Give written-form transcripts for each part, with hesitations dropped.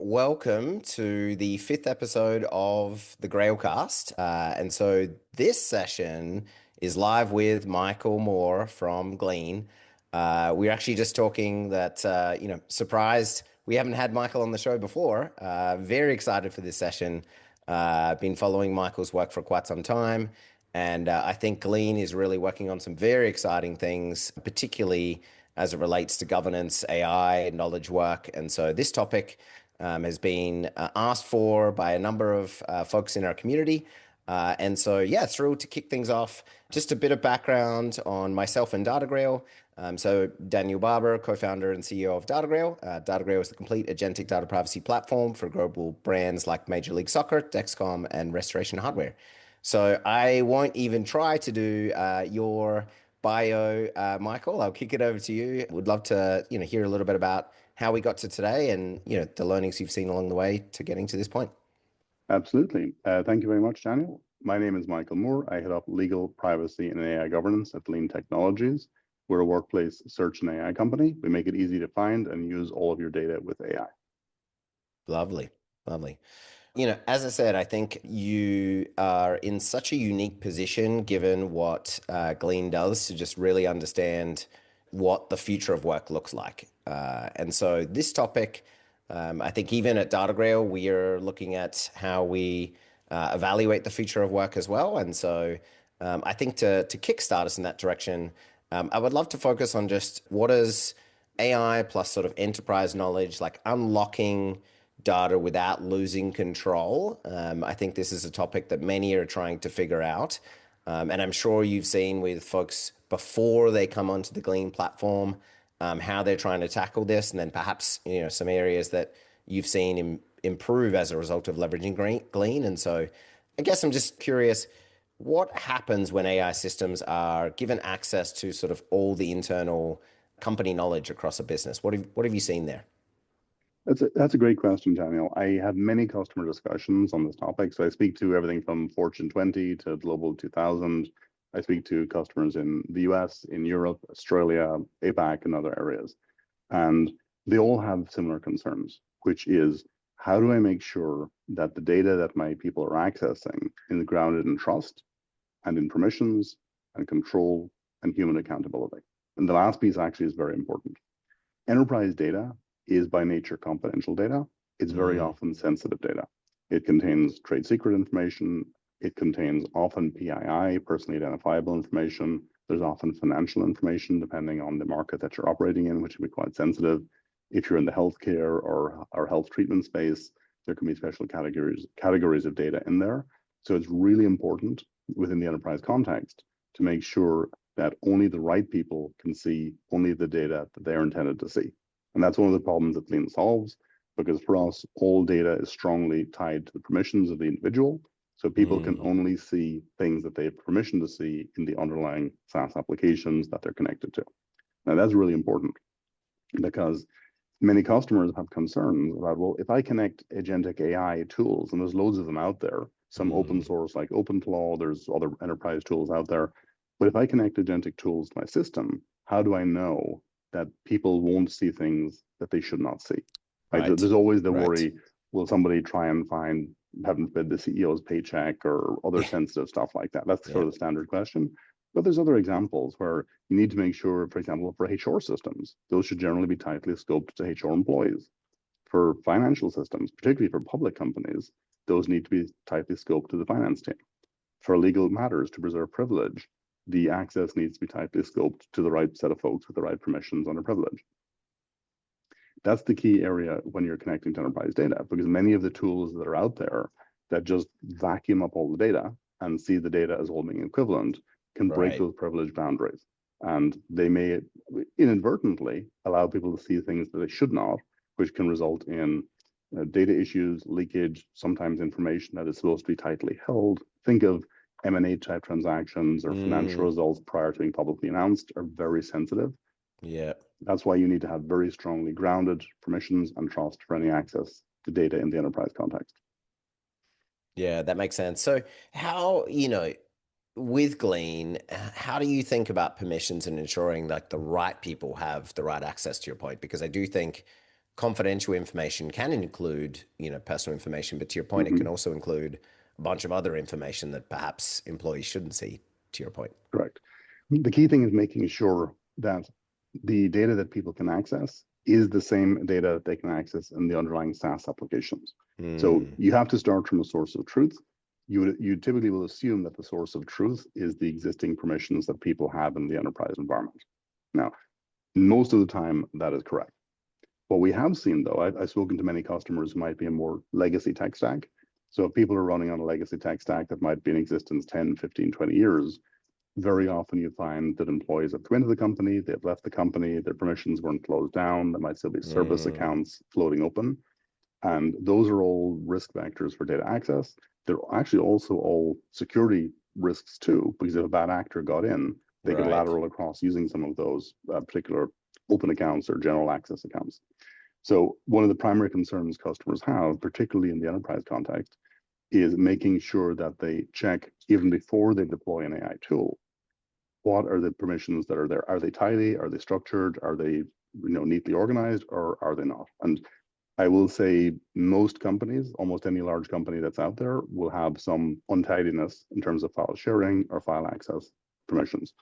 welcome to the fifth episode of the GrailCast. And so this session is live with Michael Moore from Glean. We're actually just talking that, surprised we haven't had Michael on the show before. Very excited for this session. Been following Michael's work for quite some time. And I think Glean is really working on some very exciting things, particularly as it relates to governance, AI, knowledge work. And so this topic has been asked for by a number of folks in our community. And so, thrilled to kick things off. Just a bit of background on myself and DataGrail. So Daniel Barber, co-founder and CEO of DataGrail. DataGrail is the complete agentic data privacy platform for global brands like Major League Soccer, Dexcom, and Restoration Hardware. So I won't even try to do your bio, Michael. I'll kick it over to you. Would love to, hear a little bit about how we got to today and, the learnings you've seen along the way to getting to this point. Absolutely. Thank you very much, Daniel. My name is Michael Moore. I head up legal, privacy, and AI governance at Glean Technologies. We're a workplace search and AI company. We make it easy to find and use all of your data with AI. Lovely, lovely. As I said, I think you are in such a unique position given what Glean does to just really understand what the future of work looks like. And so this topic, I think even at DataGrail, we are looking at how we evaluate the future of work as well. And so I think to kickstart us in that direction, I would love to focus on just what is AI plus sort of enterprise knowledge, like unlocking data without losing control. I think this is a topic that many are trying to figure out. And I'm sure you've seen with folks before they come onto the Glean platform, how they're trying to tackle this, and then perhaps some areas that you've seen improve as a result of leveraging Glean. And so I guess I'm just curious, what happens when AI systems are given access to sort of all the internal company knowledge across a business? What have you seen there? That's a great question, Daniel. I have many customer discussions on this topic. So I speak to everything from Fortune 20 to Global 2000. I speak to customers in the US, in Europe, Australia, APAC, and other areas. And they all have similar concerns, which is how do I make sure that the data that my people are accessing is grounded in trust and in permissions and control and human accountability? And the last piece actually is very important. Enterprise data is by nature confidential data. It's very often sensitive data. It contains trade secret information. It contains often PII, personally identifiable information. There's often financial information, depending on the market that you're operating in, which can be quite sensitive. If you're in the healthcare or health treatment space, there can be special categories of data in there. So it's really important within the enterprise context to make sure that only the right people can see only the data that they're intended to see. And that's one of the problems that Glean solves, because for us, all data is strongly tied to the permissions of the individual. So people can only see things that they have permission to see in the underlying SaaS applications that they're connected to. Now, that's really important because many customers have concerns about, well, if I connect agentic AI tools, and there's loads of them out there, some open source like OpenClaw, there's other enterprise tools out there. But if I connect agentic tools to my system, how do I know that people won't see things that they should not see? Right? There's always the worry, will somebody try and find, heaven forbid, the CEO's paycheck or other sensitive stuff like that? That's sort of the standard question. But there's other examples where you need to make sure, for example, for HR systems, those should generally be tightly scoped to HR employees. For financial systems, particularly for public companies, those need to be tightly scoped to the finance team. For legal matters, to preserve privilege, the access needs to be tightly scoped to the right set of folks with the right permissions under privilege. That's the key area when you're connecting to enterprise data, because many of the tools that are out there that just vacuum up all the data and see the data as all being equivalent can break those privilege boundaries. And they may inadvertently allow people to see things that they should not, which can result in data issues, leakage, sometimes information that is supposed to be tightly held. Think of M&A type transactions or financial results prior to being publicly announced are very sensitive. Yeah. That's why you need to have very strongly grounded permissions and trust for any access to data in the enterprise context. Yeah, that makes sense. So how, with Glean, how do you think about permissions and ensuring like the right people have the right access to your point? Because I do think confidential information can include, personal information, but to your point, it can Hmm. also include a bunch of other information that perhaps employees shouldn't see, to your point. Correct. The key thing is making sure that the data that people can access is the same data they can access in the underlying SaaS applications. So Mm, you have to start from a source of truth. You typically will assume that the source of truth is the existing permissions that people have in the enterprise environment. Now, most of the time, that is correct. What we have seen, though, I've spoken to many customers who might be a more legacy tech stack. So if people are running on a legacy tech stack that might be in existence 10, 15, 20 years, very often you find that employees have come into the company, they've left the company, their permissions weren't closed down, there might still be service mm, accounts floating open. And those are all risk vectors for data access. They're actually also all security risks too, because if a bad actor got in, they could right. lateral across using some of those particular open accounts or general access accounts. So one of the primary concerns customers have, particularly in the enterprise context, is making sure that they check even before they deploy an AI tool, what are the permissions that are there? Are they tidy? Are they structured? Are they neatly organized, or are they not? And I will say most companies, almost any large company that's out there, will have some untidiness in terms of file sharing or file access permissions.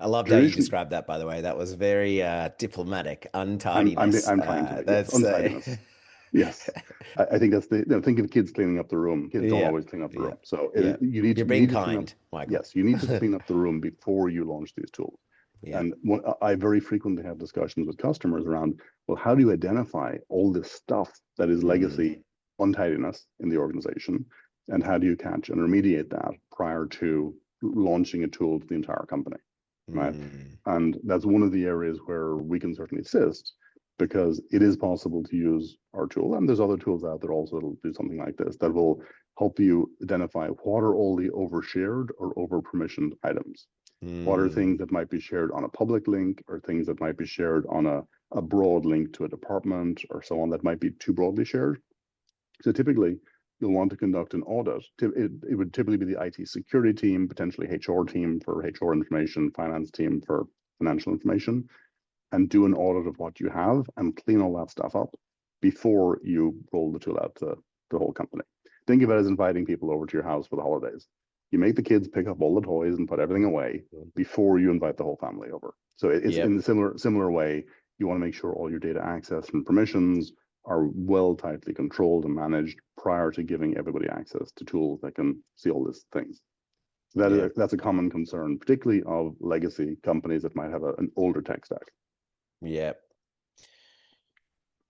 I loved how you Tradition, described that, by the way. That was very diplomatic. I'm I'm Untidiness. I'm trying to be, yes, That's untidiness. Yes. I think that's think of kids cleaning up the room. Kids don't yeah, always clean up the yeah, room. So yeah. You're you being need to clean up, kind, Michael. yes, you need to clean up the room before you launch these tools. Yeah. And I very frequently have discussions with customers around, well, how do you identify all this stuff that is Mm, legacy untidiness in the organization? And how do you catch and remediate that prior to launching a tool to the entire company? Right. mm, And that's one of the areas where we can certainly assist, because it is possible to use our tool. And there's other tools out there also that'll do something like this that will help you identify what are all the overshared or over permissioned items. What are things mm. that might be shared on a public link, or things that might be shared on a broad link to a department or so on that might be too broadly shared. So typically, you'll want to conduct an audit. It would typically be the IT security team, potentially HR team for HR information, finance team for financial information, and do an audit of what you have and clean all that stuff up before you roll the tool out to the whole company. Think of it as inviting people over to your house for the holidays. You make the kids pick up all the toys and put everything away before you invite the whole family over. So it's in Yep. a similar way. You want to make sure all your data access and permissions are well tightly controlled and managed prior to giving everybody access to tools that can see all these things. Yeah. That's a common concern, particularly of legacy companies that might have an older tech stack. Yep.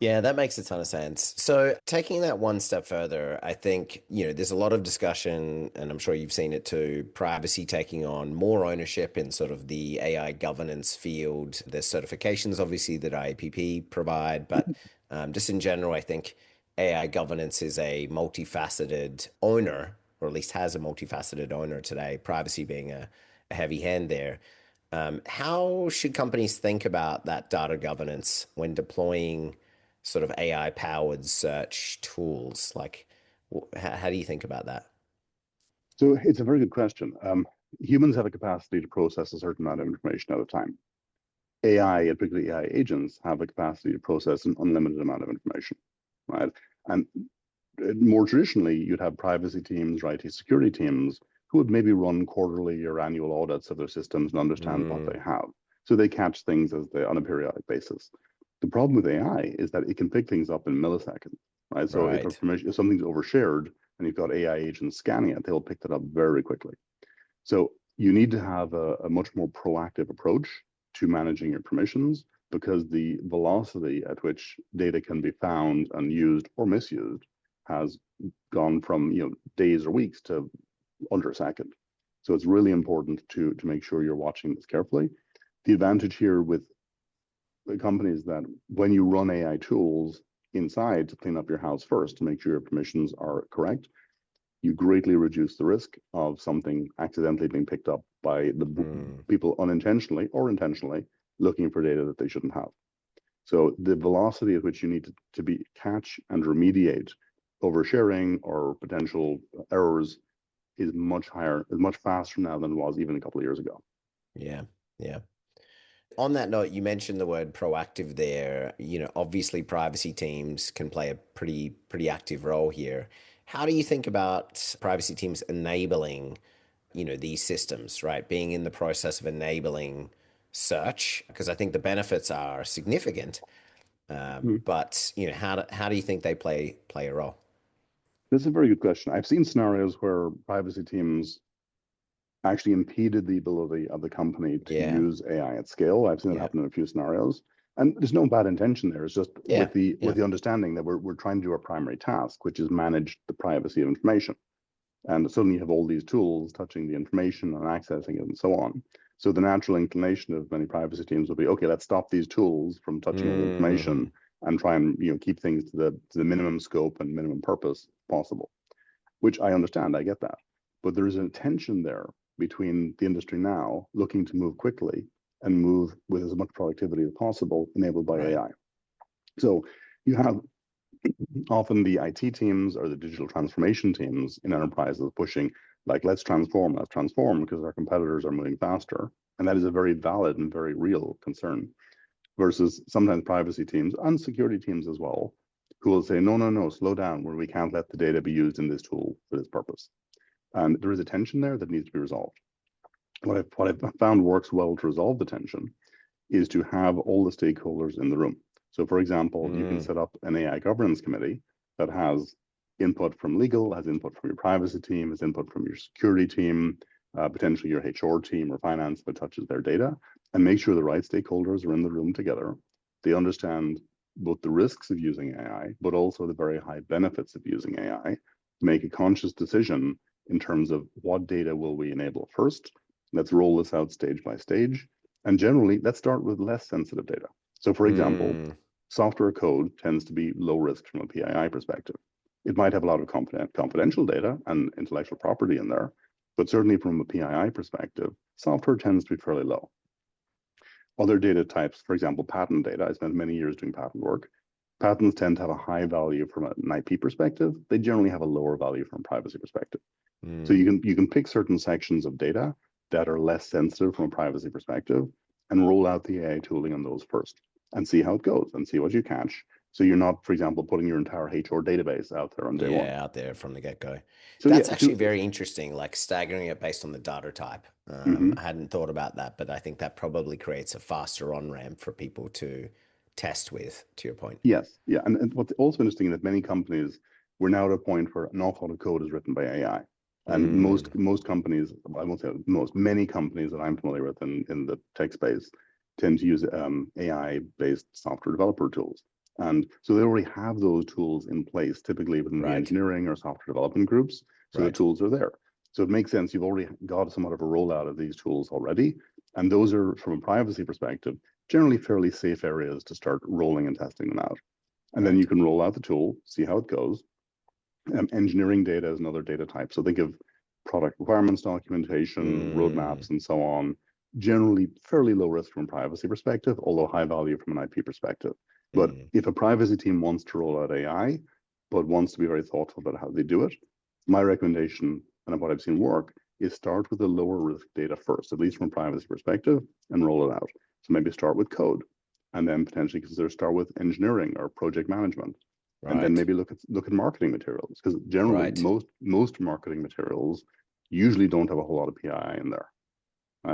Yeah, that makes a ton of sense. So, taking that one step further, I think, there's a lot of discussion, and I'm sure you've seen it too, privacy taking on more ownership in sort of the AI governance field. There's certifications, obviously, that IAPP provide, but just in general, I think AI governance is a multifaceted owner, or at least has a multifaceted owner today, privacy being a heavy hand there. How should companies think about that data governance when deploying sort of AI powered search tools? Like, how do you think about that? So it's a very good question. Humans have a capacity to process a certain amount of information at a time. AI, and particularly AI agents, have a capacity to process an unlimited amount of information, right? And more traditionally, you'd have privacy teams or IT security teams who would maybe run quarterly or annual audits of their systems and understand what Mm, they have. So they catch things on a periodic basis. The problem with AI is that it can pick things up in milliseconds, right? So right. if something's overshared and you've got AI agents scanning it, they'll pick that up very quickly. So you need to have a much more proactive approach to managing your permissions, because the velocity at which data can be found and used or misused has gone from days or weeks to under a second. So it's really important to make sure you're watching this carefully. The advantage here with the companies that when you run AI tools inside to clean up your house first to make sure your permissions are correct, you greatly reduce the risk of something accidentally being picked up by the Mm, people unintentionally or intentionally looking for data that they shouldn't have. So the velocity at which you need to be catch and remediate oversharing or potential errors is much higher, is much faster now than it was even a couple of years ago. yeah. Yeah. on that note, you mentioned the word proactive there. Obviously privacy teams can play a pretty active role here. How do you think about privacy teams enabling, these systems, right? Being in the process of enabling search, because I think the benefits are significant. Mhm. But how do you think they play a role? This is a very good question. I've seen scenarios where privacy teams actually impeded the ability of the company to Yeah, use AI at scale. I've seen it yeah, happen in a few scenarios. And there's no bad intention there. It's just yeah, with yeah. the understanding that we're trying to do our primary task, which is manage the privacy of information. And suddenly you have all these tools touching the information and accessing it and so on. So the natural inclination of many privacy teams will be, okay, let's stop these tools from touching all the Hmm. information and try and keep things to the minimum scope and minimum purpose possible, which I understand. I get that. But there is a tension there between the industry now looking to move quickly and move with as much productivity as possible enabled by Right. AI. So you have often the IT teams or the digital transformation teams in enterprises pushing, like, let's transform because our competitors are moving faster. And that is a very valid and very real concern. Versus sometimes privacy teams and security teams as well, who will say, no, no, no, slow down, where we can't let the data be used in this tool for this purpose. And there is a tension there that needs to be resolved. What I've found works well to resolve the tension is to have all the stakeholders in the room. So, for example, you can Mm, set up an AI governance committee that has input from legal, has input from your privacy team, has input from your security team, potentially your HR team or finance that touches their data, and make sure the right stakeholders are in the room together. They understand both the risks of using AI, but also the very high benefits of using AI. Make a conscious decision in terms of what data will we enable first. Let's roll this out stage by stage. And generally, let's start with less sensitive data. So, for example, mm, software code tends to be low risk from a PII perspective. It might have a lot of confidential data and intellectual property in there, but certainly from a PII perspective, software tends to be fairly low. Other data types, for example, patent data, I spent many years doing patent work. Patents tend to have a high value from an IP perspective. They generally have a lower value from a privacy perspective. So mm. you can pick certain sections of data that are less sensitive from a privacy perspective and roll out the AI tooling on those first and see how it goes and see what you catch. So you're not, for example, putting your entire HR database out there on day one. Yeah, out there from the get-go. So yeah, That's actually very interesting, like staggering it based on the data type. mhm. I hadn't thought about that, but I think that probably creates a faster on-ramp for people to test with, to your point. Yes, yeah, and what's also interesting is that many companies we're now at a point where an awful lot of code is written by AI, and Mm, most companies, I won't say most, many companies that I'm familiar with in the tech space tend to use AI based software developer tools, and so they already have those tools in place, typically within the right, engineering or software development groups. So the right. tools are there. So it makes sense. You've already got somewhat of a rollout of these tools already, and those are from a privacy perspective generally fairly safe areas to start rolling and testing them out. And then you Right. can roll out the tool, see how it goes. Engineering data is another data type. So think of product requirements documentation, Mm, roadmaps, and so on. Generally fairly low risk from a privacy perspective, although high value from an IP perspective. But mm, if a privacy team wants to roll out AI, but wants to be very thoughtful about how they do it, my recommendation and what I've seen work is start with the lower risk data first, at least from a privacy perspective, and roll it out. So maybe start with code, and then potentially consider start with engineering or project management, and then right, maybe look at marketing materials because generally right. most marketing materials usually don't have a whole lot of PII in there.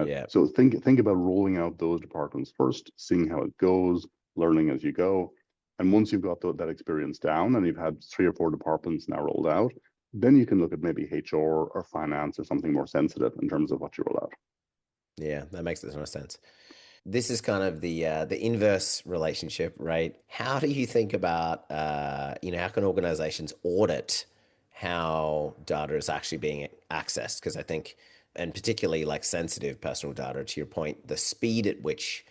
Yeah. So think about rolling out those departments first, seeing how it goes, learning as you go, and once you've got that experience down and you've had 3 or 4 departments now rolled out, then you can look at maybe HR or finance or something more sensitive in terms of what you roll out. Yeah, that makes a ton of sense. This is kind of the inverse relationship, right? How do you think about how can organizations audit how data is actually being accessed? Because I think, and particularly like sensitive personal data, to your point, the speed at which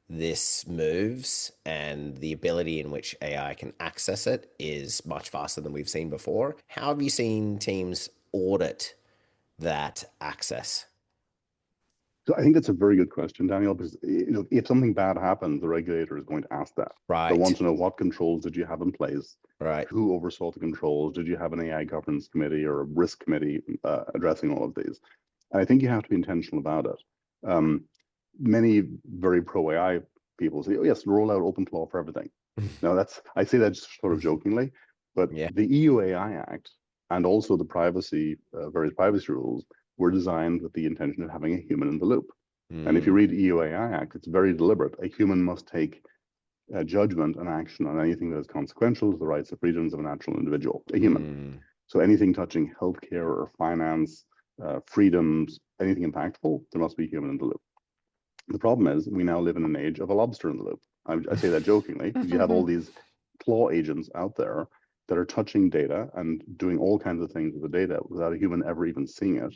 this moves and the ability in which AI can access it is much faster than we've seen before. How have you seen teams audit that access? So I think that's a very good question, Daniel, because if something bad happens, the regulator is going to ask that. They'll want Right, to know what controls did you have in place, right. who oversaw the controls, did you have an AI governance committee or a risk committee addressing all of these? And I think you have to be intentional about it. Um, many very pro AI people say, oh, yes, roll out OpenClaw for everything. Now, I say that just sort of jokingly, but Yeah. the EU AI Act and also the various privacy rules were designed with the intention of having a human in the loop. And if you Mm, read EU AI Act, it's very deliberate. A human must take judgment and action on anything that is consequential to the rights and freedoms of a natural individual, a human. mm, So anything touching healthcare or finance, freedoms, anything impactful, there must be a human in the loop. The problem is we now live in an age of a lobster in the loop. I say that jokingly because you have all these claw agents out there that are touching data and doing all kinds of things with the data without a human ever even seeing it.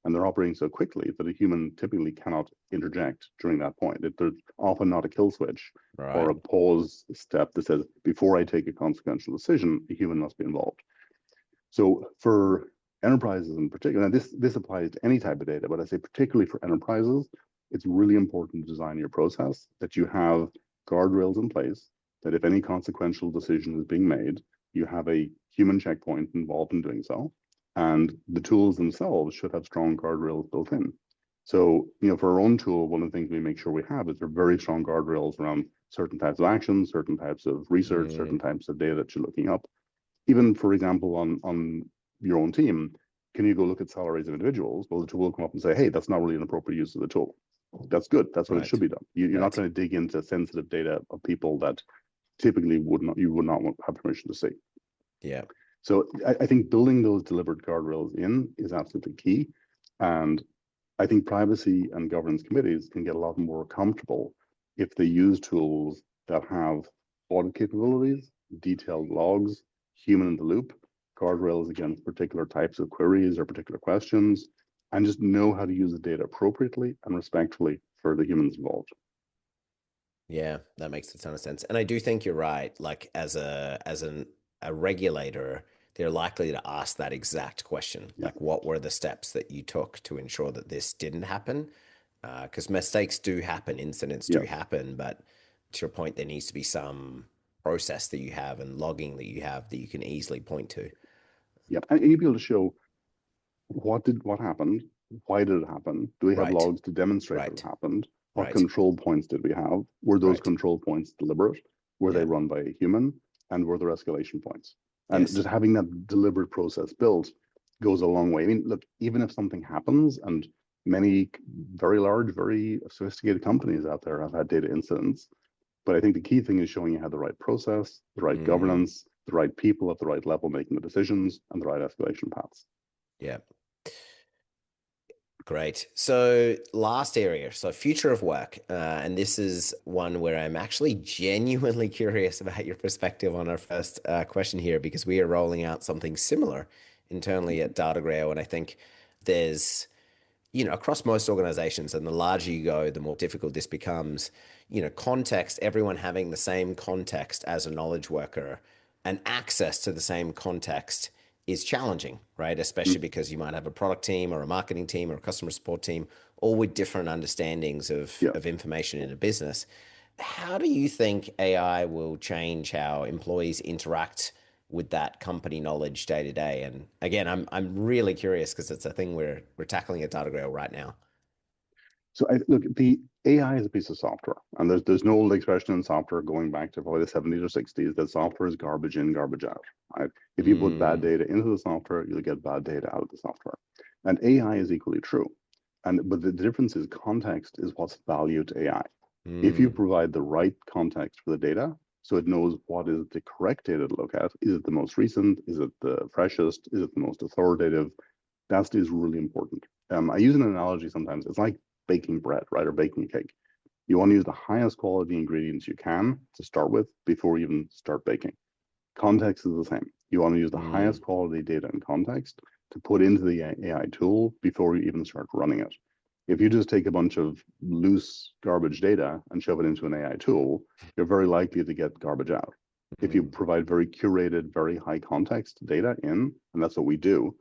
And they're operating so quickly that a human typically cannot interject during that point. There's often not a kill switch or right. a pause step that says, before I take a consequential decision, a human must be involved. So for enterprises in particular, and this applies to any type of data, but I say particularly for enterprises, it's really important to design your process that you have guardrails in place, that if any consequential decision is being made, you have a human checkpoint involved in doing so. And the tools themselves should have strong guardrails built in. So, for our own tool, one of the things we make sure we have is there are very strong guardrails around certain types of actions, certain types of research, certain Mm, types of data that you're looking up. Even, for example, on your own team, can you go look at salaries of individuals? Well, the tool will come up and say, hey, that's not really an appropriate use of the tool. That's good. That's what it should right. be done. You're not Right. trying to dig into sensitive data of people that typically you would not have permission to see. Yeah. So I think building those deliberate guardrails in is absolutely key. And I think privacy and governance committees can get a lot more comfortable if they use tools that have audit capabilities, detailed logs, human in the loop, guardrails against particular types of queries or particular questions, and just know how to use the data appropriately and respectfully for the humans involved. Yeah, that makes a ton of sense. And I do think you're right. Like a regulator, they're likely to ask that exact question. Yeah. Like, what were the steps that you took to ensure that this didn't happen? Because mistakes do happen, incidents do Yeah. happen, but to your point, there needs to be some process that you have and logging that you have that you can easily point to. Yeah. And you'll be able to show what happened? Why did it happen? Do we have Right, logs to demonstrate that it right, happened? What right, control points did we have? Were those right. control points deliberate? Were they Yeah, run by a human? And were there escalation points? And yes. just having that deliberate process built goes a long way. I mean, look, even if something happens, and many very large, very sophisticated companies out there have had data incidents, but I think the key thing is showing you have the right process, the right Mm, governance, the right people at the right level making the decisions, and the right escalation paths. yeah. Great. So, last area, so future of work. And this is one where I'm actually genuinely curious about your perspective on our first question here, because we are rolling out something similar internally at DataGrail. And I think there's across most organizations, and the larger you go, the more difficult this becomes. Context, everyone having the same context as a knowledge worker and access to the same context is challenging, right? Especially Mm, because you might have a product team or a marketing team or a customer support team, all with different understandings of, yeah. of information in a business. How do you think AI will change how employees interact with that company knowledge day to day? And again, I'm really curious because it's a thing we're tackling at DataGrail right now. So look, the AI is a piece of software, and there's no old expression in software going back to probably the 70s or 60s that software is garbage in, garbage out. Right? If you put bad Mm, data into the software, you'll get bad data out of the software. And AI is equally true. But the difference is context is what's value to AI. If you mm, provide the right context for the data, so it knows what is the correct data to look at, is it the most recent? Is it the freshest? Is it the most authoritative? That is really important. I use an analogy sometimes. It's like baking bread, right, or baking a cake. You want to use the highest quality ingredients you can to start with before you even start baking. Context is the same. You want to use the mm, highest quality data and context to put into the AI tool before you even start running it. If you just take a bunch of loose garbage data and shove it into an AI tool, you're very likely to get garbage out. If you mm, provide very curated, very high context data in, and that's what we do,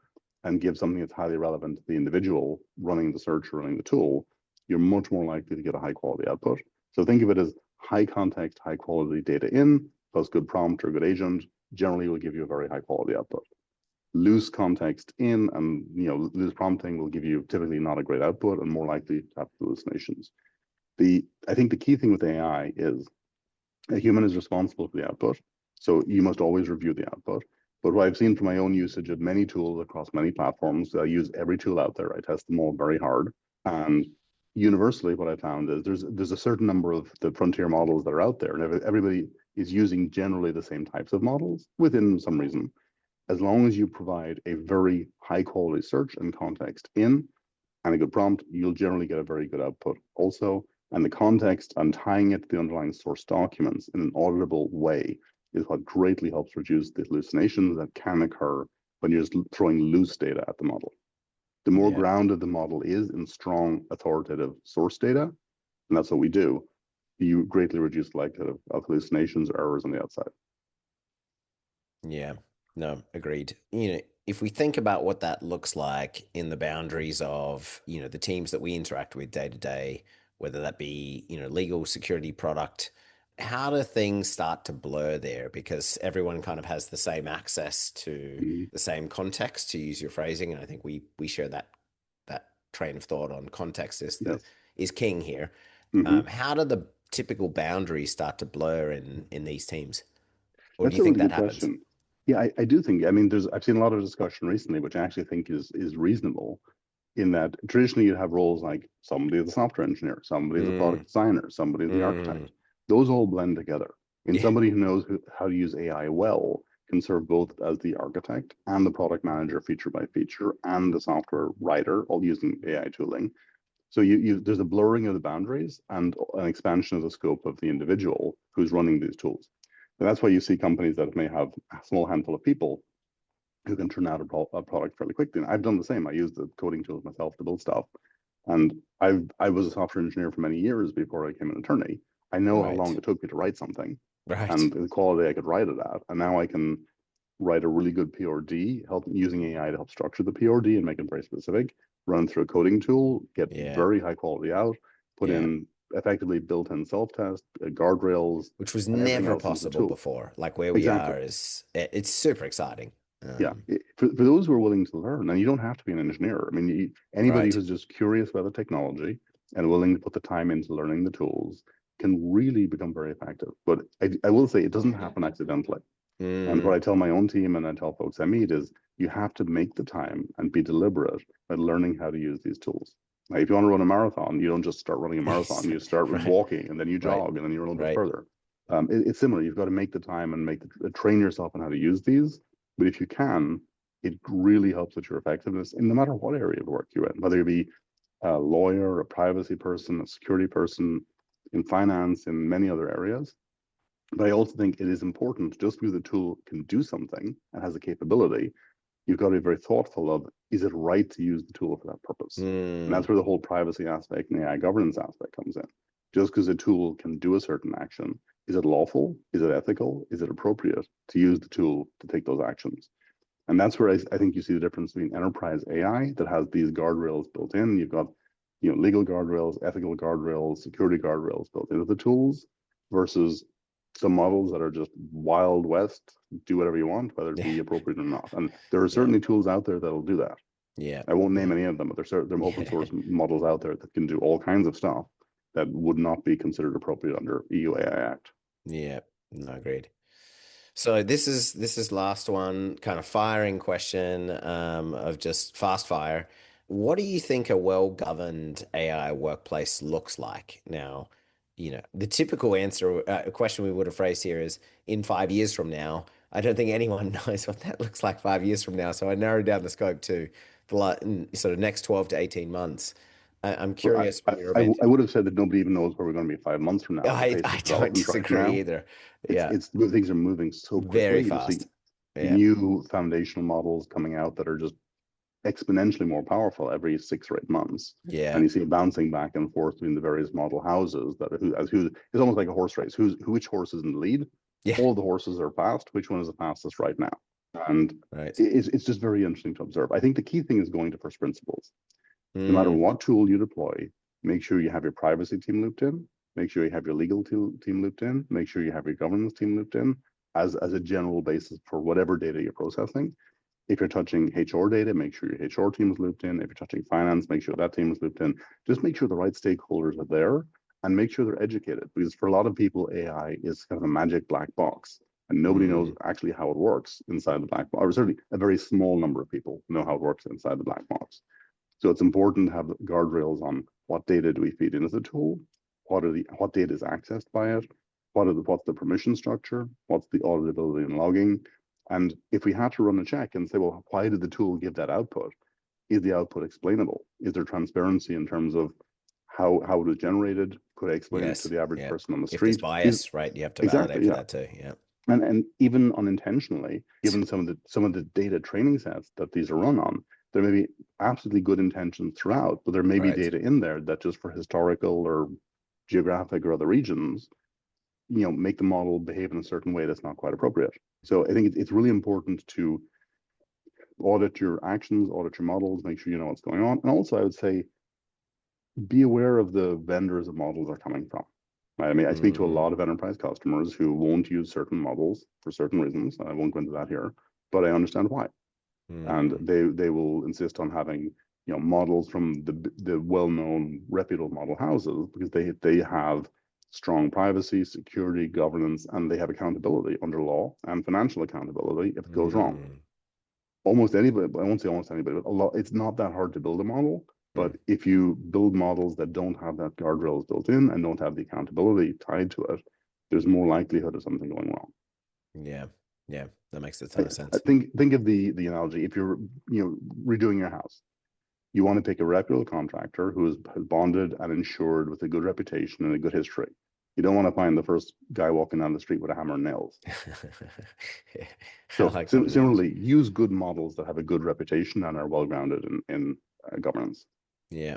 and give something that's highly relevant to the individual running the search or running the tool, you're much more likely to get a high quality output. So think of it as high context, high quality data in, plus good prompt or good agent, generally will give you a very high quality output. Loose context in and loose prompting will give you typically not a great output and more likely to have hallucinations. I think the key thing with AI is a human is responsible for the output. So you must always review the output. But what I've seen from my own usage of many tools across many platforms, I use every tool out there. I test them all very hard. And universally, what I found is there's a certain number of the frontier models that are out there, and everybody is using generally the same types of models within some reason. As long as you provide a very high quality search and context in, and a good prompt, you'll generally get a very good output also. And the context and tying it to the underlying source documents in an auditable way is what greatly helps reduce the hallucinations that can occur when you're just throwing loose data at the model. The more Yeah. grounded the model is in strong authoritative source data, and that's what we do, you greatly reduce the likelihood of hallucinations or errors on the outside. Yeah, no, agreed. If we think about what that looks like in the boundaries of, the teams that we interact with day to day, whether that be, legal, security, product, how do things start to blur there? Because everyone kind of has the same access to Mhm. the same context, to use your phrasing, and I think we share that train of thought on context Yes. is king here. Hmm. How do the typical boundaries start to blur in these teams? Or do That's you a think really that good happens? question. Yeah, I do think, I mean, I've seen a lot of discussion recently, which I actually think is reasonable, in that traditionally you have roles like somebody is a software engineer, somebody is a product Mm, designer, somebody is the mm, architect. Those all blend together. And yeah, somebody who knows how to use AI well can serve both as the architect and the product manager feature by feature and the software writer, all using AI tooling. So there's a blurring of the boundaries and an expansion of the scope of the individual who's running these tools. And that's why you see companies that may have a small handful of people who can turn out a product fairly quickly. And I've done the same. I use the coding tools myself to build stuff. And I was a software engineer for many years before I became an attorney. I know how long right, it took me to write something right. and the quality I could write it at. And now I can write a really good PRD, help using AI to help structure the PRD and make it very specific, run through a coding tool, get Yeah, very high quality out, put yeah. in effectively built-in self-test, guardrails, Which was and everything never else into the possible tool. before. Like where we Exactly. are it's super exciting. Yeah. For those who are willing to learn, and you don't have to be an engineer. I mean, anybody Right. who's just curious about the technology and willing to put the time into learning the tools can really become very effective. But I will say it doesn't happen accidentally. And what I Mm, tell my own team and I tell folks I meet is you have to make the time and be deliberate by learning how to use these tools. Like if you want to run a marathon, you don't just start running a marathon. yes. You start with Right. walking and then you Right. jog and then you run a little bit Right. further. It's similar. You've got to make the time and train yourself on how to use these. But if you can, it really helps with your effectiveness in no matter what area of work you're in, whether you be a lawyer, a privacy person, a security person, in finance, in many other areas. But I also think it is important, just because the tool can do something and has a capability, you've got to be very thoughtful of, is it right to use the tool for that purpose? And Mm, that's where the whole privacy aspect and AI governance aspect comes in. Just because a tool can do a certain action, is it lawful? Is it ethical? Is it appropriate to use the tool to take those actions? And that's where I think you see the difference between enterprise AI that has these guardrails built in. You've got legal guardrails, ethical guardrails, security guardrails built into the tools versus some models that are just wild west, do whatever you want, whether it yeah. be appropriate or not. And there are Yeah. certainly tools out there that'll do that. Yeah. I won't name No. any of them, but there are open Yeah. source models out there that can do all kinds of stuff that would not be considered appropriate under EU AI Act. Yeah. No, agreed. So this is last one, kind of firing question, of just fast fire. What do you think a well-governed AI workplace looks like now? The typical answer, question we would have phrased here is in 5 years from now. I don't think anyone knows what that looks like 5 years from now. So I narrowed down the scope to sort of next 12 to 18 months. I'm Well, curious I, from your I, I vantage would point. have said that nobody even knows where we're going to be 5 months from now at the I, pace I of don't development right disagree now. either. It's Yeah, it's things are moving so very quickly. You see fast. Yeah, new foundational models coming out that are just exponentially more powerful every 6 or 8 months. yeah, And you see it bouncing back and forth between the various model houses that are who it's almost like a horse race. Which horse is in the lead? yeah. All of the horses are fast. Which one is the fastest right now? And Right. it's just very interesting to observe. I think the key thing is going to first principles. No matter Mm, what tool you deploy, make sure you have your privacy team looped in, make sure you have your legal team looped in, make sure you have your governance team looped in as a general basis for whatever data you're processing. If you're touching HR data, make sure your HR team is looped in. If you're touching finance, make sure that team is looped in. Just make sure the right stakeholders are there and make sure they're educated. Because for a lot of people, AI is kind of a magic black box, and nobody knows Mm, actually how it works inside the black box, or certainly a very small number of people know how it works inside the black box. So it's important to have guardrails on what data do we feed into the tool, what data is accessed by it, what's the permission structure, what's the auditability and logging, and if we had to run a check and say, well, why did the tool give that output? Is the output explainable? Is there transparency in terms of how it was generated? Could I explain it to yes. the average Yeah. person on the If there's street? bias, right, you have to validate Exactly, for yeah. that too. Yeah. And even unintentionally, given some of the data training sets that these are run on, there may be absolutely good intentions throughout, but there may be Right. data in there that just for historical or geographic or other regions, make the model behave in a certain way that's not quite appropriate. So I think it's really important to audit your actions, audit your models, make sure you know what's going on. And also, I would say be aware of the vendors the models are coming from. Right? I mean, I speak to a Mm, lot of enterprise customers who won't use certain models for certain reasons. I won't go into that here, but I understand why. And mm, they will insist on having models from the well-known reputable model houses because they have strong privacy, security, governance, and they have accountability under law and financial accountability if it goes wrong. mm, Almost anybody, I won't say almost anybody, but a lot, it's not that hard to build a model. mm. But if you build models that don't have that guardrails built in and don't have the accountability tied to it, there's more likelihood of something going wrong. Yeah. Yeah. That makes a I, ton of I sense. think of the analogy. If you're redoing your house, you want to pick a reputable contractor who has bonded and insured with a good reputation and a good history. You don't want to find the first guy walking down the street with a hammer and nails. I So like that analogy. similarly, use good models that have a good reputation and are well grounded in governance. Yeah.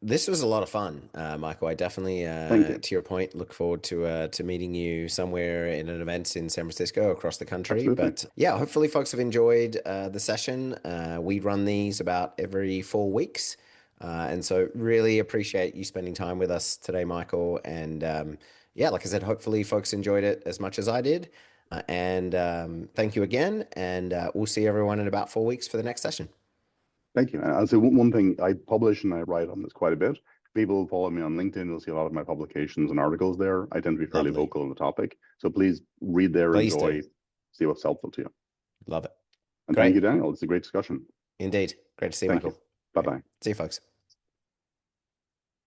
This was a lot of fun, Michael. I definitely, Thank you. to your point, look forward to meeting you somewhere in an event in San Francisco across the country. Absolutely. But yeah, hopefully, folks have enjoyed the session. We run these about every 4 weeks, and so really appreciate you spending time with us today, Michael. And yeah, like I said, hopefully, folks enjoyed it as much as I did. And thank you again. And we'll see everyone in about 4 weeks for the next session. Thank you. And I'll say one thing, I publish and I write on this quite a bit. People who follow me on LinkedIn will see a lot of my publications and articles there. I tend to be fairly Lovely. vocal on the topic. So please read there, Please do. enjoy, see what's helpful to you. Love it. And thank Great. you, Daniel. It's a great discussion. Indeed. Great to see you, Thank you. Michael. Bye Okay. bye. See you, folks.